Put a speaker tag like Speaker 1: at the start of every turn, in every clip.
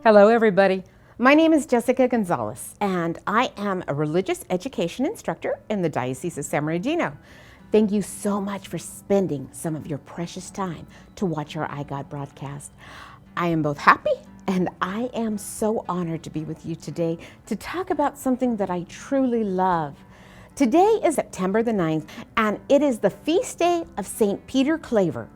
Speaker 1: Hello, everybody. My name is Jessica Gonzalez, and I am a religious education instructor in the Diocese of San Bernardino. Thank you so much for spending some of your precious time to watch our iGod broadcast. I am both happy and I am so honored to be with you today to talk about something that I truly love. Today is September the 9th, and it is the feast day of St. Peter Claver.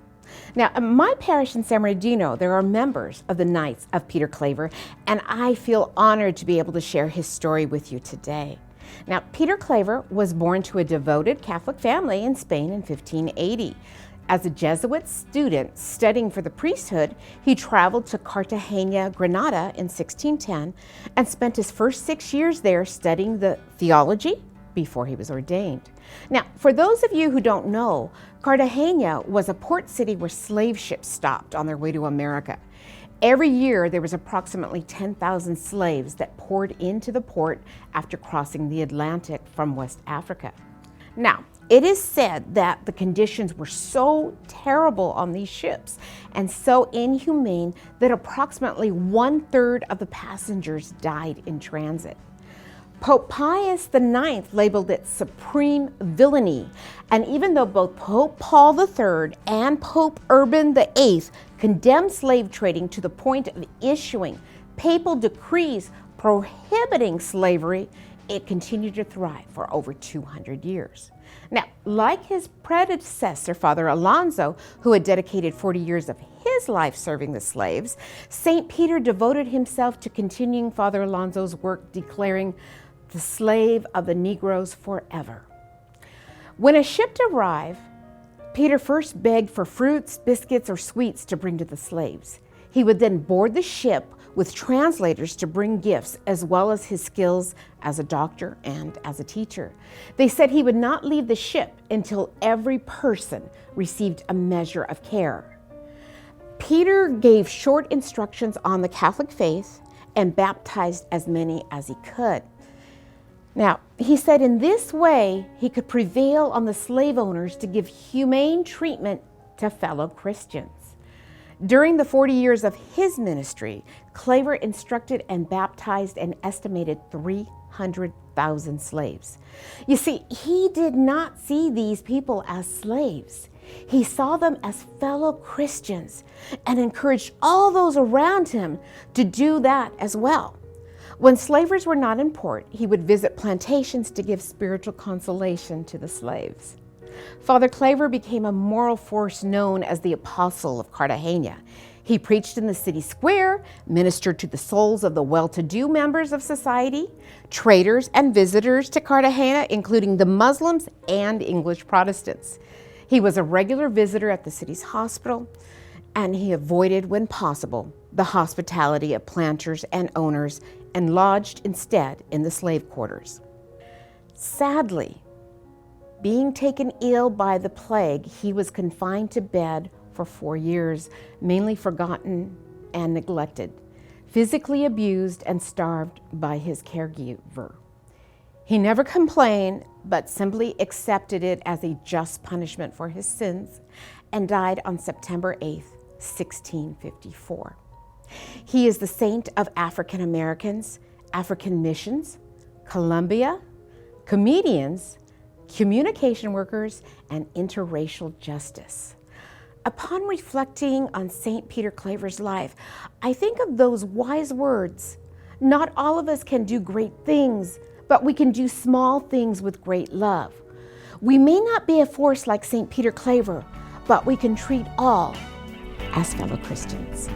Speaker 1: Now, in my parish in San Bernardino, there are members of the Knights of Peter Claver, and I feel honored to be able to share his story with you today. Now, Peter Claver was born to a devoted Catholic family in Spain in 1580. As a Jesuit student studying for the priesthood, he traveled to Cartagena, Granada in 1610 and spent his first 6 years there studying the theology before he was ordained. Now, for those of you who don't know, Cartagena was a port city where slave ships stopped on their way to America. Every year, there was approximately 10,000 slaves that poured into the port after crossing the Atlantic from West Africa. Now, it is said that the conditions were so terrible on these ships and so inhumane that approximately 1/3 of the passengers died in transit. Pope Pius IX labeled it supreme villainy, and even though both Pope Paul III and Pope Urban VIII condemned slave trading to the point of issuing papal decrees prohibiting slavery, it continued to thrive for over 200 years. Now, like his predecessor, Father Alonso, who had dedicated 40 years of his life serving the slaves, St. Peter devoted himself to continuing Father Alonso's work, declaring the slave of the Negroes forever. When a ship arrived, Peter first begged for fruits, biscuits, or sweets to bring to the slaves. He would then board the ship with translators to bring gifts, as well as his skills as a doctor and as a teacher. They said he would not leave the ship until every person received a measure of care. Peter gave short instructions on the Catholic faith and baptized as many as he could. Now, he said in this way, he could prevail on the slave owners to give humane treatment to fellow Christians. During the 40 years of his ministry, Claver instructed and baptized an estimated 300,000 slaves. You see, he did not see these people as slaves. He saw them as fellow Christians and encouraged all those around him to do that as well. When slavers were not in port, he would visit plantations to give spiritual consolation to the slaves. Father Claver became a moral force known as the Apostle of Cartagena. He preached in the city square, ministered to the souls of the well-to-do members of society, traders and visitors to Cartagena, including the Muslims and English Protestants. He was a regular visitor at the city's hospital, and he avoided, when possible, the hospitality of planters and owners and lodged instead in the slave quarters. Sadly, being taken ill by the plague, he was confined to bed for 4 years, mainly forgotten and neglected, physically abused and starved by his caregiver. He never complained, but simply accepted it as a just punishment for his sins and died on September 8th, 1654. He is the saint of African Americans, African missions, Colombia, comedians, communication workers, and interracial justice. Upon reflecting on St. Peter Claver's life, I think of those wise words: not all of us can do great things, but we can do small things with great love. We may not be a force like St. Peter Claver, but we can treat all as fellow Christians.